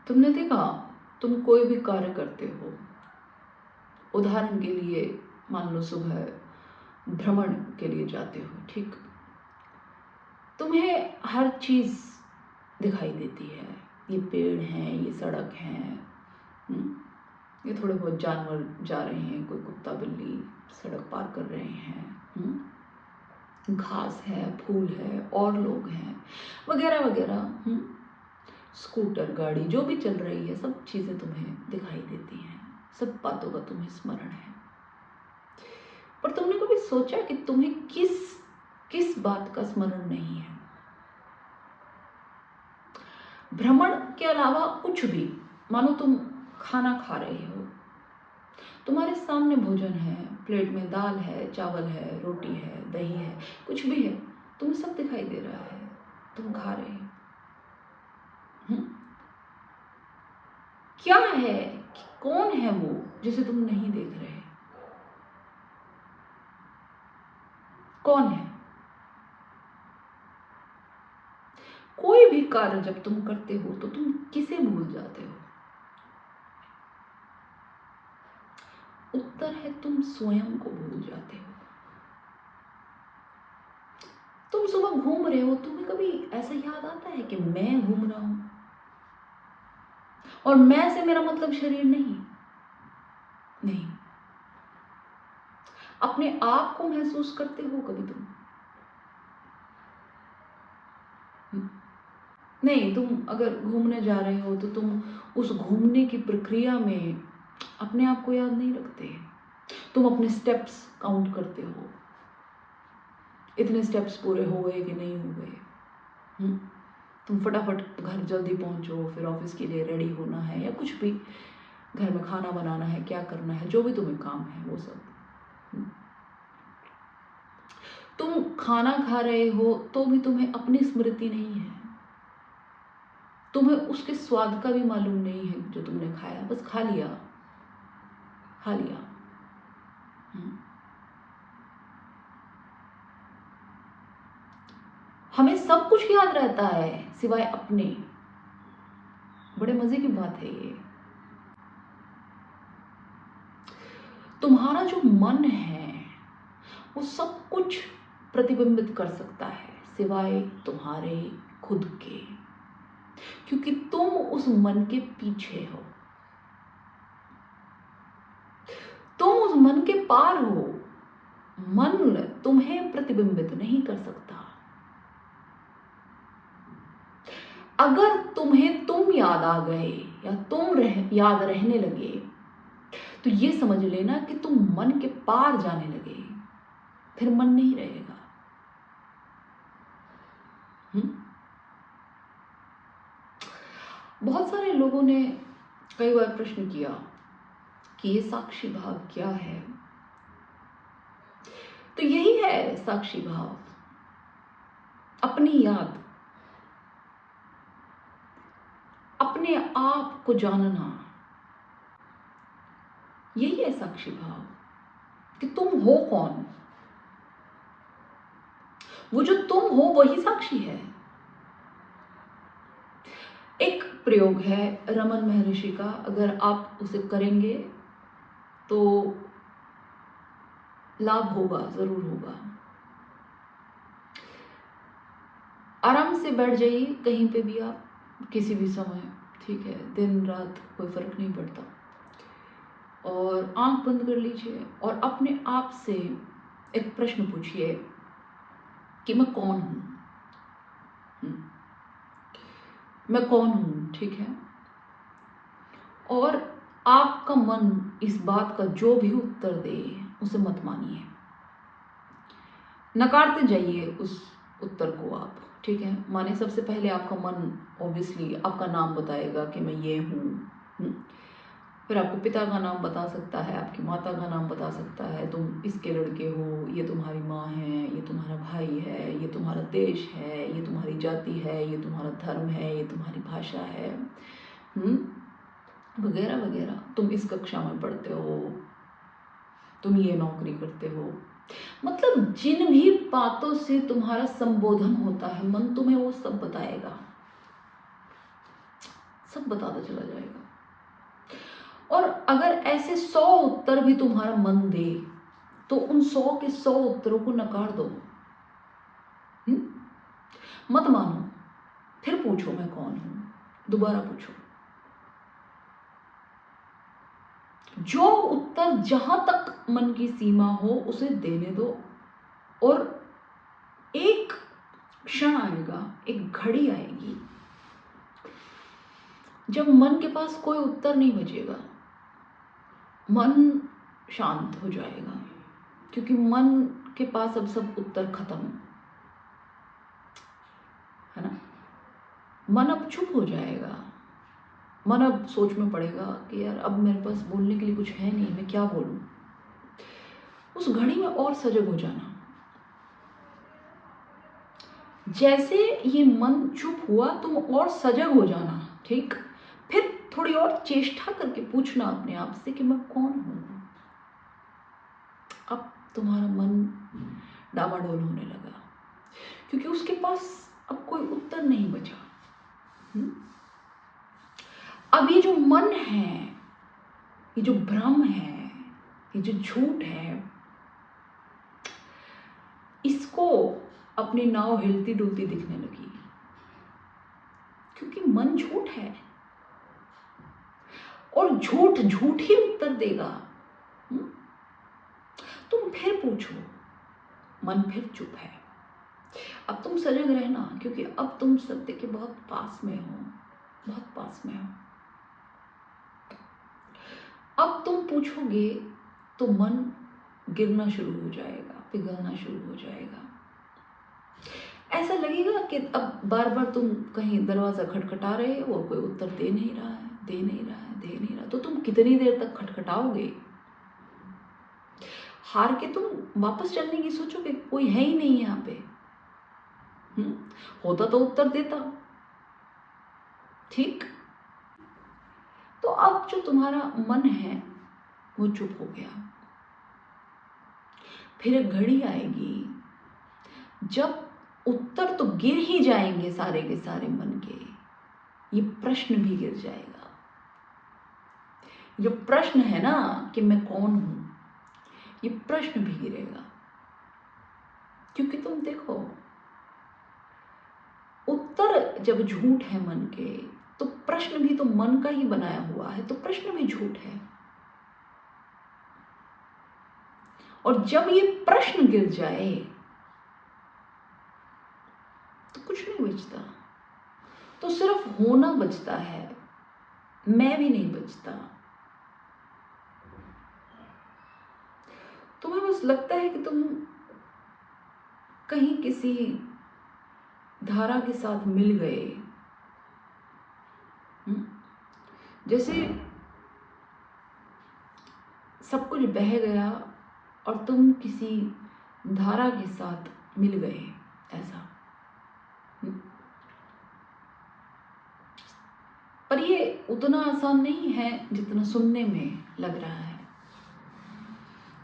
तुमने देखा, तुम कोई भी कार्य करते हो, उदाहरण के लिए मान लो सुबह भ्रमण के लिए जाते हो, ठीक, तुम्हें हर चीज दिखाई देती है। ये पेड़ हैं, ये सड़क है, ये थोड़े बहुत जानवर जा रहे हैं, कोई कुत्ता बिल्ली सड़क पार कर रहे हैं, घास है, फूल है, और लोग हैं, वगैरह वगैरह। स्कूटर गाड़ी जो भी चल रही है, सब चीजें तुम्हें दिखाई देती हैं, सब बातों का तुम्हें स्मरण है। पर तुमने कभी सोचा कि तुम्हें किस किस बात का स्मरण नहीं है? भ्रमण के अलावा कुछ भी, मानो तुम खाना खा रहे हो, तुम्हारे सामने भोजन है, प्लेट में दाल है, चावल है, रोटी है, दही है, कुछ भी है, तुम्हें सब दिखाई दे रहा है, तुम खा रहे हो। क्या है, कौन है वो जिसे तुम नहीं देख रहे? कौन है? कोई भी कार्य जब तुम करते हो तो तुम किसे भूल जाते हो? उत्तर है, तुम स्वयं को भूल जाते हो। तुम सुबह घूम रहे हो, तुम्हें कभी ऐसा याद आता है कि मैं घूम रहा हूं? और मैं से मेरा मतलब शरीर नहीं। अपने आप को महसूस करते हो कभी तुम? नहीं, तुम अगर घूमने जा रहे हो तो तुम उस घूमने की प्रक्रिया में अपने आप को याद नहीं रखते। तुम अपने स्टेप्स काउंट करते हो, इतने स्टेप्स पूरे हो गए कि नहीं हो गए। तुम फटाफट घर जल्दी पहुंचो, फिर ऑफिस के लिए रेडी होना है, या कुछ भी घर में खाना बनाना है, क्या करना है, जो भी तुम्हें काम है वो सब। तुम खाना खा रहे हो तो भी तुम्हें अपनी स्मृति नहीं है, तुम्हें उसके स्वाद का भी मालूम नहीं है जो तुमने खाया, बस खा लिया। हमें सब कुछ याद रहता है सिवाय अपने। बड़े मजे की बात है ये। तुम्हारा जो मन है वो सब कुछ प्रतिबिंबित कर सकता है सिवाय तुम्हारे खुद के, क्योंकि तुम उस मन के पीछे हो, तुम उस मन के पार हो। मन तुम्हें प्रतिबिंबित नहीं कर सकता। अगर तुम्हें तुम याद आ गए या तुम याद रहने लगे तो ये समझ लेना कि तुम मन के पार जाने लगे, फिर मन नहीं रहेगा। बहुत सारे लोगों ने कई बार प्रश्न किया कि ये साक्षी भाव क्या है? तो यही है साक्षी भाव, अपनी याद, अपने आप को जानना। यही है साक्षी भाव कि तुम हो कौन। वो जो तुम हो वही साक्षी है। एक प्रयोग है रमन महर्षि का, अगर आप उसे करेंगे तो लाभ होगा, जरूर होगा। आराम से बैठ जाइए कहीं पे भी, आप किसी भी समय, ठीक है, दिन रात कोई फर्क नहीं पड़ता, और आंख बंद कर लीजिए और अपने आप से एक प्रश्न पूछिए कि मैं कौन हूं। मैं कौन हूं, ठीक है। और आपका मन इस बात का जो भी उत्तर दे उसे मत मानिए, नकारते जाइए उस उत्तर को आप, ठीक है। माने सबसे पहले आपका मन ऑब्वियसली आपका नाम बताएगा कि मैं ये हूँ, फिर आपको पिता का नाम बता सकता है, आपकी माता का नाम बता सकता है, तुम इसके लड़के हो, ये तुम्हारी माँ है, ये तुम्हारा भाई है, ये तुम्हारा देश है, ये तुम्हारी जाति है, ये तुम्हारा धर्म है, ये तुम्हारी भाषा है, वगैरह वगैरह। तुम इस कक्षा में पढ़ते हो, तुम ये नौकरी करते हो, मतलब जिन भी बातों से तुम्हारा संबोधन होता है मन तुम्हें वो सब बताएगा। सब बताता चला जाएगा। और अगर ऐसे 100 उत्तर भी तुम्हारा मन दे तो उन 100 के 100 उत्तरों को नकार दो। मत मानो, फिर पूछो मैं कौन हूं, दोबारा पूछो। जो उत्तर जहां तक मन की सीमा हो उसे देने दो। और एक क्षण आएगा, एक घड़ी आएगी जब मन के पास कोई उत्तर नहीं बचेगा, मन शांत हो जाएगा, क्योंकि मन के पास अब सब उत्तर खत्म है ना। मन अब चुप हो जाएगा, मन अब सोच में पड़ेगा कि यार अब मेरे पास बोलने के लिए कुछ है नहीं, मैं क्या बोलूं। उस घड़ी में और सजग हो जाना। जैसे ये मन चुप हुआ तुम और सजग हो जाना, ठीक। फिर थोड़ी और चेष्टा करके पूछना अपने आप से कि मैं कौन हूं। अब तुम्हारा मन डामाडोल होने लगा, क्योंकि उसके पास अब कोई उत्तर नहीं बचा। अब ये जो मन है, ये जो भ्रम है, ये जो झूठ है, इसको अपनी नाव हिलती डुलती दिखने लगी, क्योंकि मन झूठ है और झूठ झूठ ही उत्तर देगा। तुम फिर पूछो, मन फिर चुप है। अब तुम सजग रहना, क्योंकि अब तुम सत्य के बहुत पास में हो, बहुत पास में हो। अब तुम पूछोगे तो मन गिरना शुरू हो जाएगा, पिघलना शुरू हो जाएगा। ऐसा लगेगा कि अब बार बार तुम कहीं दरवाजा खटखटा रहे हो, कोई उत्तर दे नहीं रहा है, दे नहीं रहा है, दे नहीं रहा। तो तुम कितनी देर तक खटखटाओगे? हार के तुम वापस चलने की सोचोगे, कोई है ही नहीं यहाँ पे। होता तो उत्तर देता, ठीक। तो अब जो तुम्हारा मन है वो चुप हो गया। फिर एक घड़ी आएगी जब उत्तर तो गिर ही जाएंगे सारे के सारे मन के, ये प्रश्न भी गिर जाएगा। जो प्रश्न है ना कि मैं कौन हूं, ये प्रश्न भी गिरेगा। क्योंकि तुम देखो, उत्तर जब झूठ है मन के, तो प्रश्न भी तो मन का ही बनाया हुआ है, तो प्रश्न भी झूठ है। और जब ये प्रश्न गिर जाए तो कुछ नहीं बचता, तो सिर्फ होना बचता है, मैं भी नहीं बचता। तुम्हें बस लगता है कि तुम कहीं किसी धारा के साथ मिल गए, जैसे सब कुछ बह गया और तुम किसी धारा के साथ मिल गए, ऐसा। पर ये उतना आसान नहीं है जितना सुनने में लग रहा है।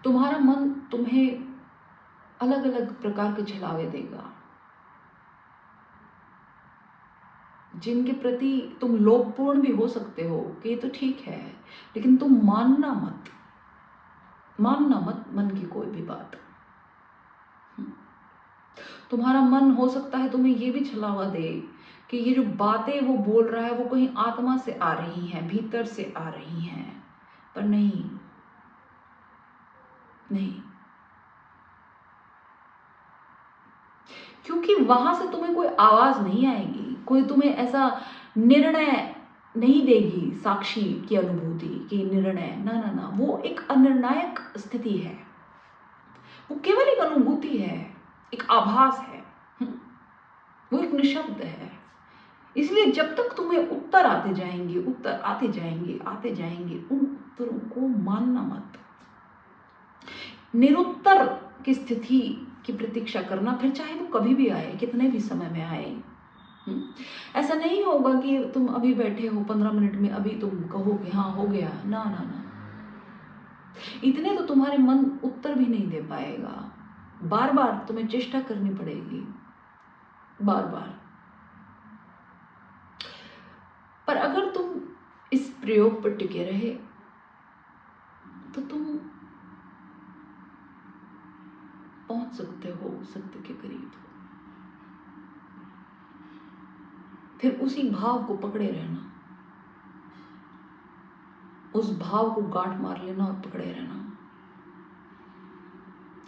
तुम्हारा मन तुम्हें अलग अलग प्रकार के छलावे देगा, जिनके प्रति तुम लोभपूर्ण भी हो सकते हो कि ये तो ठीक है, लेकिन तुम मानना मत मन की कोई भी बात। तुम्हारा मन हो सकता है तुम्हें ये भी छलावा दे कि ये जो बातें वो बोल रहा है वो कहीं आत्मा से आ रही हैं, भीतर से आ रही हैं, पर नहीं, क्योंकि वहां से तुम्हें कोई आवाज नहीं आएगी, कोई तुम्हें ऐसा निर्णय नहीं देगी, साक्षी की अनुभूति की निर्णय, ना ना ना, वो एक अनिर्णायक स्थिति है, वो केवल एक अनुभूति है, एक आभास है, वो एक निशब्द है। इसलिए जब तक तुम्हें उत्तर आते जाएंगे, उत्तर आते जाएंगे, आते जाएंगे, उन उत्तरों को मानना मत। निरुत्तर की स्थिति की प्रतीक्षा करना, फिर चाहे वो कभी भी आए, कितने भी समय में आए। ऐसा नहीं होगा कि तुम अभी बैठे हो 15 मिनट में अभी तुम कहो कि हाँ हो गया, ना ना ना, इतने तो तुम्हारे मन उत्तर भी नहीं दे पाएगा। बार बार तुम्हें चेष्टा करनी पड़ेगी, बार बार। पर अगर तुम इस प्रयोग पर टिके रहे तो तुम पहुंच सकते हो सत्य के करीब। फिर उसी भाव को पकड़े रहना, उस भाव को गांठ मार लेना और पकड़े रहना,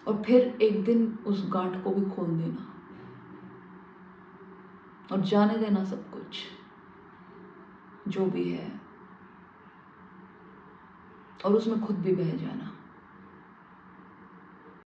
और फिर एक दिन उस गांठ को भी खोल देना और जाने देना सब कुछ जो भी है, और उसमें खुद भी बह जाना।